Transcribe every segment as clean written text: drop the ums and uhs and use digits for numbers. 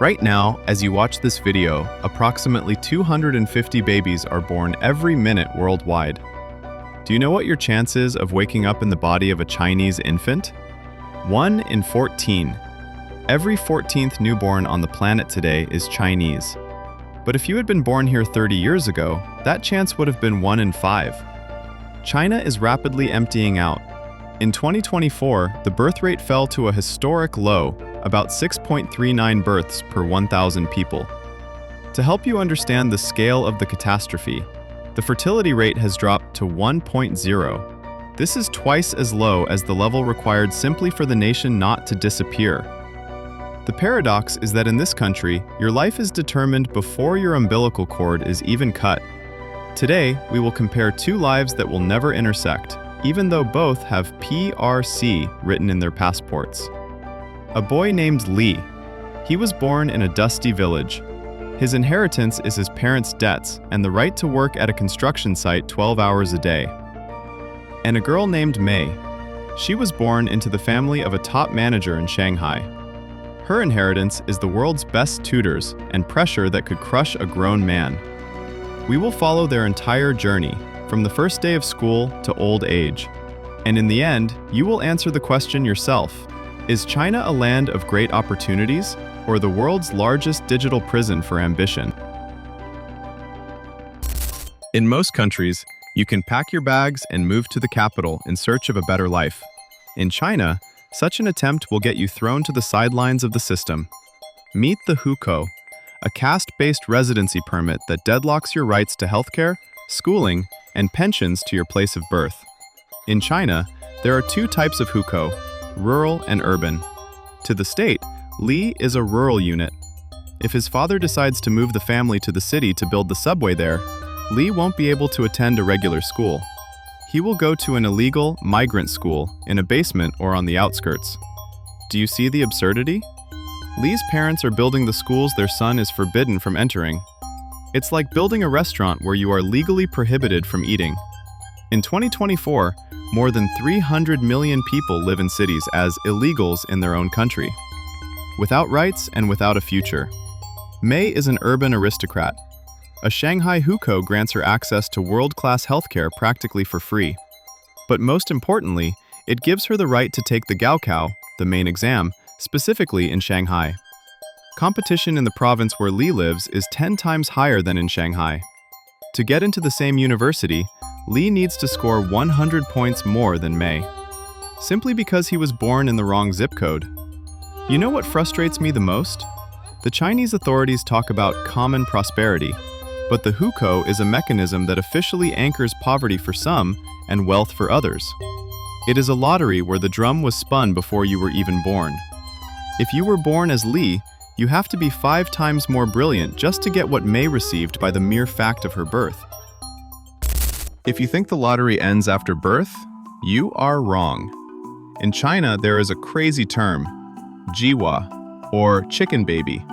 Right now, as you watch this video, approximately 250 babies are born every minute worldwide. Do you know what your chances of waking up in the body of a Chinese infant? 1 in 14. Every 14th newborn on the planet today is Chinese. But if you had been born here 30 years ago, that chance would have been 1 in 5. China is rapidly emptying out. In 2024, the birth rate fell to a historic low, about 6.39 births per 1,000 people. To help you understand the scale of the catastrophe, the fertility rate has dropped to 1.0. This is twice as low as the level required simply for the nation not to disappear. The paradox is that in this country, your life is determined before your umbilical cord is even cut. Today, we will compare two lives that will never intersect, even though both have PRC written in their passports. A boy named Li. He was born in a dusty village. His inheritance is his parents' debts and the right to work at a construction site 12 hours a day. And a girl named Mei. She was born into the family of a top manager in Shanghai. Her inheritance is the world's best tutors and pressure that could crush a grown man. We will follow their entire journey, from the first day of school to old age. And in the end, you will answer the question yourself. Is China a land of great opportunities, or the world's largest digital prison for ambition? In most countries, you can pack your bags and move to the capital in search of a better life. In China, such an attempt will get you thrown to the sidelines of the system. Meet the Hukou, a caste-based residency permit that deadlocks your rights to healthcare, schooling, and pensions to your place of birth. In China, there are two types of Hukou, rural and urban. To the state, Li is a rural unit. If his father decides to move the family to the city to build the subway there, Li won't be able to attend a regular school. He will go to an illegal migrant school in a basement or on the outskirts. Do you see the absurdity? Li's parents are building the schools their son is forbidden from entering. It's like building a restaurant where you are legally prohibited from eating. In 2024, more than 300 million people live in cities as illegals in their own country, without rights and without a future. Mei is an urban aristocrat. A Shanghai Hukou grants her access to world-class healthcare practically for free. But most importantly, it gives her the right to take the Gaokao, the main exam, specifically in Shanghai. Competition in the province where Li lives is 10 times higher than in Shanghai. To get into the same university, Li needs to score 100 points more than Mei, simply because he was born in the wrong zip code. You know what frustrates me the most? The Chinese authorities talk about common prosperity, but the Hukou is a mechanism that officially anchors poverty for some and wealth for others. It is a lottery where the drum was spun before you were even born. If you were born as Li, you have to be 5 times more brilliant just to get what Mei received by the mere fact of her birth. If you think the lottery ends after birth, you are wrong. In China, there is a crazy term, jiwa, or chicken baby.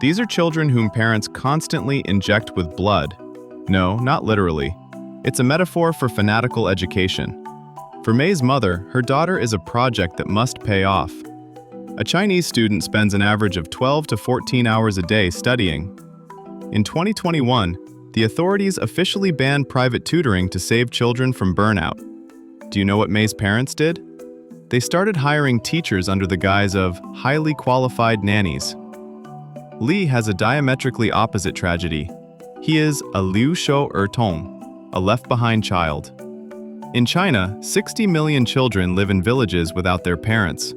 These are children whom parents constantly inject with blood. No, not literally. It's a metaphor for fanatical education. For Mei's mother, her daughter is a project that must pay off. A Chinese student spends an average of 12 to 14 hours a day studying. In 2021, the authorities officially banned private tutoring to save children from burnout. Do you know what Mei's parents did? They started hiring teachers under the guise of highly qualified nannies. Li has a diametrically opposite tragedy. He is a Liu Shou Tong, a left-behind child. In China, 60 million children live in villages without their parents.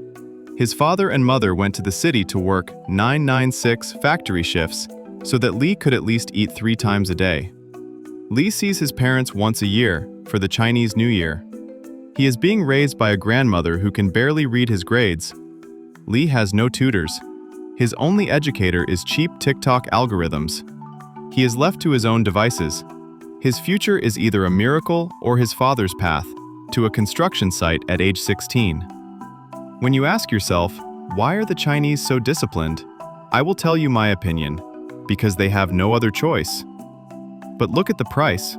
His father and mother went to the city to work 996 factory shifts so that Li could at least eat 3 times a day. Li sees his parents once a year, for the Chinese New Year. He is being raised by a grandmother who can barely read his grades. Li has no tutors. His only educator is cheap TikTok algorithms. He is left to his own devices. His future is either a miracle or his father's path, to a construction site at age 16. When you ask yourself, why are the Chinese so disciplined? I will tell you my opinion. Because they have no other choice. But look at the price.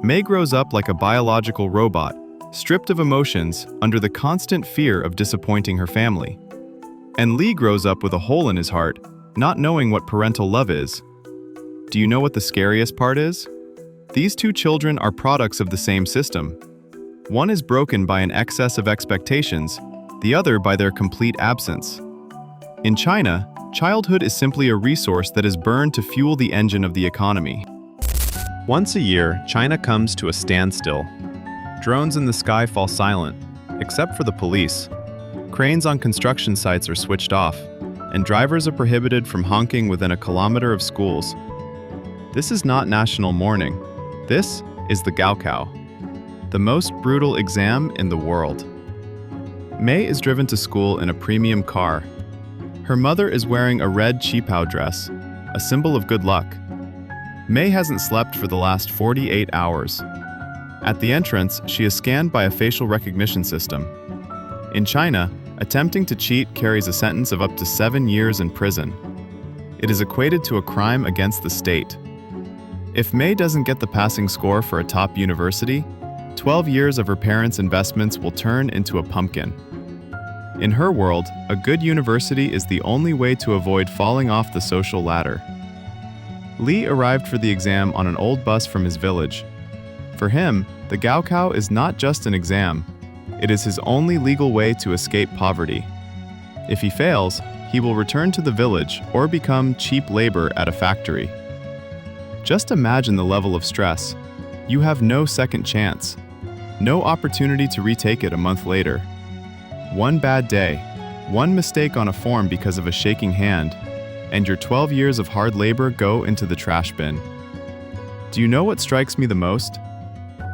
Mei grows up like a biological robot, stripped of emotions under the constant fear of disappointing her family. And Li grows up with a hole in his heart, not knowing what parental love is. Do you know what the scariest part is? These two children are products of the same system. One is broken by an excess of expectations, the other by their complete absence. In China, childhood is simply a resource that is burned to fuel the engine of the economy. Once a year, China comes to a standstill. Drones in the sky fall silent, except for the police. Cranes on construction sites are switched off, and drivers are prohibited from honking within a kilometer of schools. This is not national mourning. This is the Gaokao, the most brutal exam in the world. May is driven to school in a premium car. Her mother is wearing a red qipao dress, a symbol of good luck. May hasn't slept for the last 48 hours. At the entrance, she is scanned by a facial recognition system. In China, attempting to cheat carries a sentence of up to 7 years in prison. It is equated to a crime against the state. If May doesn't get the passing score for a top university, 12 years of her parents' investments will turn into a pumpkin. In her world, a good university is the only way to avoid falling off the social ladder. Li arrived for the exam on an old bus from his village. For him, the Gaokao is not just an exam. It is his only legal way to escape poverty. If he fails, he will return to the village or become cheap labor at a factory. Just imagine the level of stress. You have no second chance. No opportunity to retake it a month later. One bad day, one mistake on a form because of a shaking hand, and your 12 years of hard labor go into the trash bin. Do you know what strikes me the most?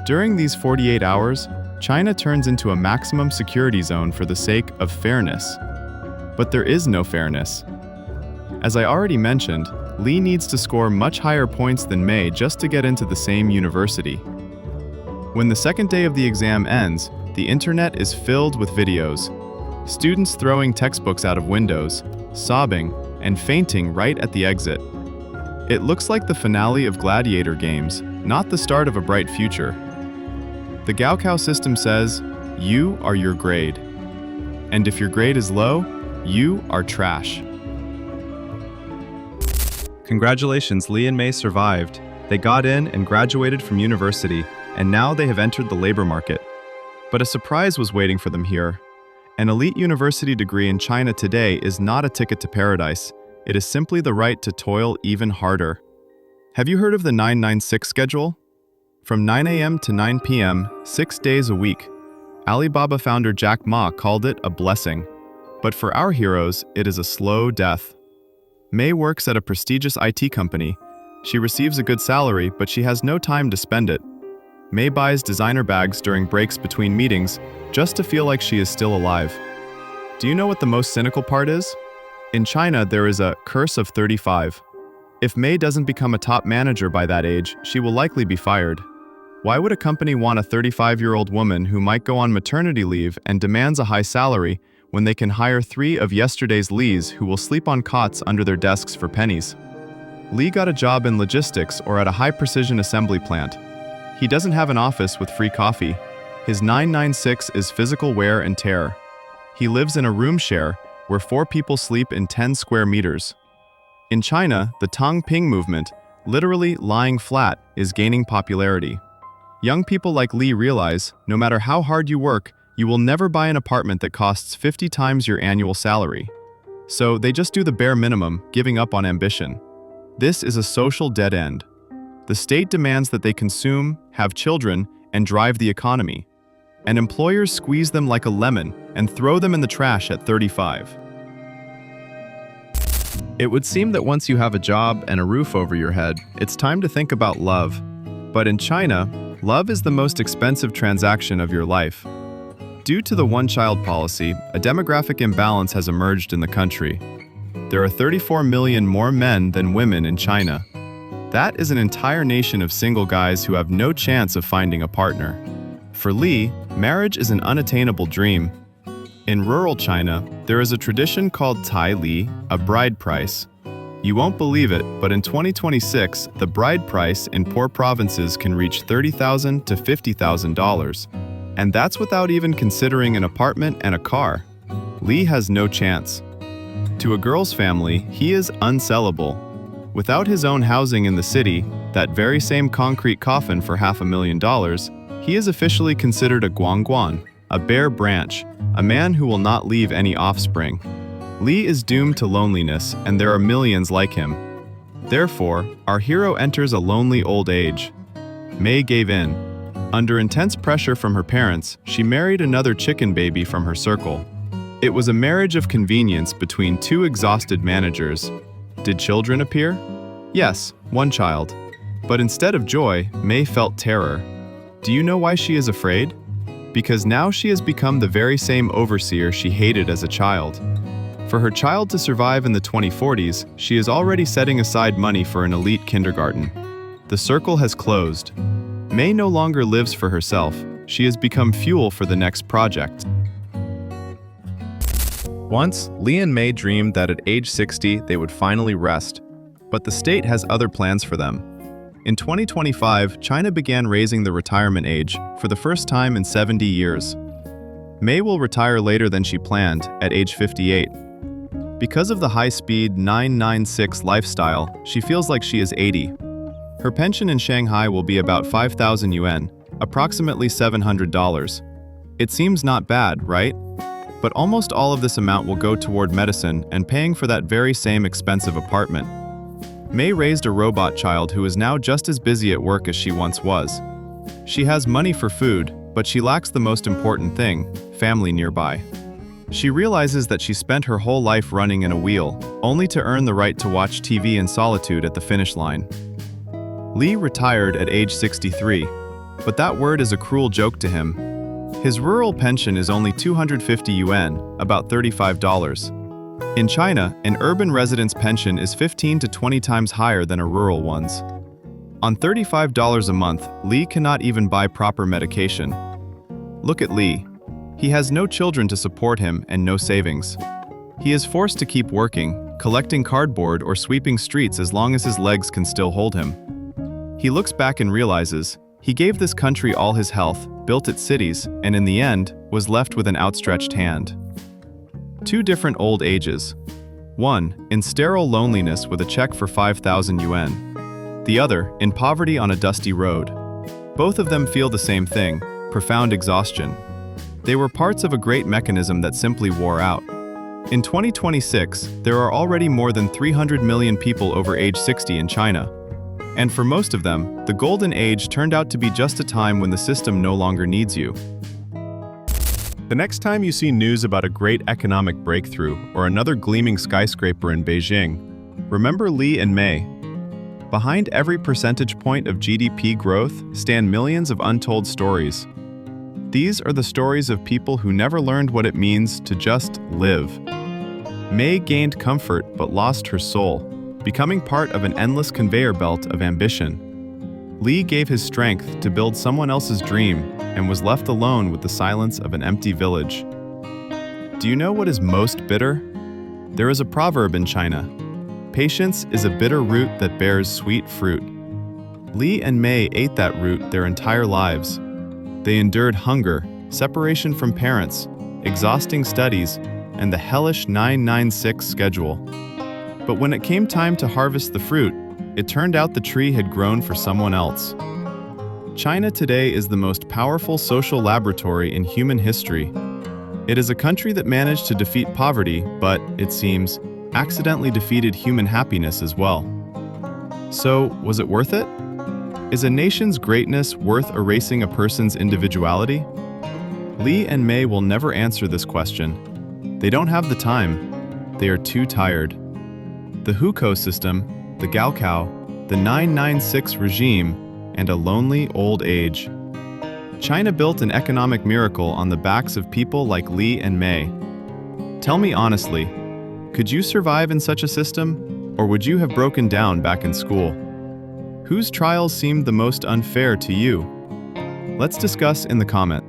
During these 48 hours, China turns into a maximum security zone for the sake of fairness. But there is no fairness. As I already mentioned, Li needs to score much higher points than May just to get into the same university. When the second day of the exam ends, the internet is filled with videos. Students throwing textbooks out of windows, sobbing, and fainting right at the exit. It looks like the finale of gladiator games, not the start of a bright future. The Gaokao system says, you are your grade. And if your grade is low, you are trash. Congratulations, Li and May survived. They got in and graduated from university, and now they have entered the labor market. But a surprise was waiting for them here. An elite university degree in China today is not a ticket to paradise. It is simply the right to toil even harder. Have you heard of the 996 schedule? From 9 a.m. to 9 p.m., 6 days a week. Alibaba founder Jack Ma called it a blessing. But for our heroes, it is a slow death. May works at a prestigious IT company. She receives a good salary, but she has no time to spend it. May buys designer bags during breaks between meetings just to feel like she is still alive. Do you know what the most cynical part is? In China, there is a curse of 35. If May doesn't become a top manager by that age, she will likely be fired. Why would a company want a 35-year-old woman who might go on maternity leave and demands a high salary when they can hire 3 of yesterday's Lees who will sleep on cots under their desks for pennies? Li got a job in logistics or at a high-precision assembly plant. He doesn't have an office with free coffee. His 996 is physical wear and tear. He lives in a room share where 4 people sleep in 10 square meters. In China, the Tang Ping movement, literally lying flat, is gaining popularity. Young people like Li realize, no matter how hard you work, you will never buy an apartment that costs 50 times your annual salary. So they just do the bare minimum, giving up on ambition. This is a social dead end. The state demands that they consume, have children, and drive the economy. And employers squeeze them like a lemon and throw them in the trash at 35. It would seem that once you have a job and a roof over your head, it's time to think about love. But in China, love is the most expensive transaction of your life. Due to the one-child policy, a demographic imbalance has emerged in the country. There are 34 million more men than women in China. That is an entire nation of single guys who have no chance of finding a partner. For Li, marriage is an unattainable dream. In rural China, there is a tradition called Tai Li, a bride price. You won't believe it, but in 2026, the bride price in poor provinces can reach $30,000 to $50,000. And that's without even considering an apartment and a car. Li has no chance. To a girl's family, he is unsellable. Without his own housing in the city, that very same concrete coffin for $500,000, he is officially considered a guangguan, a bare branch, a man who will not leave any offspring. Li is doomed to loneliness, and there are millions like him. Therefore, our hero enters a lonely old age. Mei gave in. Under intense pressure from her parents, she married another chicken baby from her circle. It was a marriage of convenience between two exhausted managers. Did children appear? Yes, one child. But instead of joy, Mei felt terror. Do you know why she is afraid? Because now she has become the very same overseer she hated as a child. For her child to survive in the 2040s, she is already setting aside money for an elite kindergarten. The circle has closed. Mei no longer lives for herself. She has become fuel for the next project. Once, Li and Mei dreamed that at age 60 they would finally rest. But the state has other plans for them. In 2025, China began raising the retirement age for the first time in 70 years. Mei will retire later than she planned, at age 58. Because of the high-speed 996 lifestyle, she feels like she is 80. Her pension in Shanghai will be about 5,000 yuan, approximately $700. It seems not bad, right? But almost all of this amount will go toward medicine and paying for that very same expensive apartment. Mei raised a robot child who is now just as busy at work as she once was. She has money for food, but she lacks the most important thing, family nearby. She realizes that she spent her whole life running in a wheel, only to earn the right to watch TV in solitude at the finish line. Li retired at age 63, but that word is a cruel joke to him. His rural pension is only 250 yuan, about $35. In China, an urban resident's pension is 15 to 20 times higher than a rural one's. On $35 a month, Li cannot even buy proper medication. Look at Li. He has no children to support him and no savings. He is forced to keep working, collecting cardboard or sweeping streets as long as his legs can still hold him. He looks back and realizes, he gave this country all his health, built its cities, and in the end, was left with an outstretched hand. Two different old ages. One, in sterile loneliness with a check for 5,000 yuan. The other, in poverty on a dusty road. Both of them feel the same thing, profound exhaustion. They were parts of a great mechanism that simply wore out. In 2026, there are already more than 300 million people over age 60 in China. And for most of them, the golden age turned out to be just a time when the system no longer needs you. The next time you see news about a great economic breakthrough or another gleaming skyscraper in Beijing, remember Li and Mei. Behind every percentage point of GDP growth stand millions of untold stories. These are the stories of people who never learned what it means to just live. Mei gained comfort but lost her soul, becoming part of an endless conveyor belt of ambition. Li gave his strength to build someone else's dream and was left alone with the silence of an empty village. Do you know what is most bitter? There is a proverb in China. Patience is a bitter root that bears sweet fruit. Li and Mei ate that root their entire lives. They endured hunger, separation from parents, exhausting studies, and the hellish 996 schedule. But when it came time to harvest the fruit, it turned out the tree had grown for someone else. China today is the most powerful social laboratory in human history. It is a country that managed to defeat poverty, but, it seems, accidentally defeated human happiness as well. So, was it worth it? Is a nation's greatness worth erasing a person's individuality? Li and Mei will never answer this question. They don't have the time. They are too tired. The Hukou system, the Gaokao, the 996 regime, and a lonely old age. China built an economic miracle on the backs of people like Li and Mei. Tell me honestly, could you survive in such a system, or would you have broken down back in school? Whose trials seemed the most unfair to you? Let's discuss in the comments.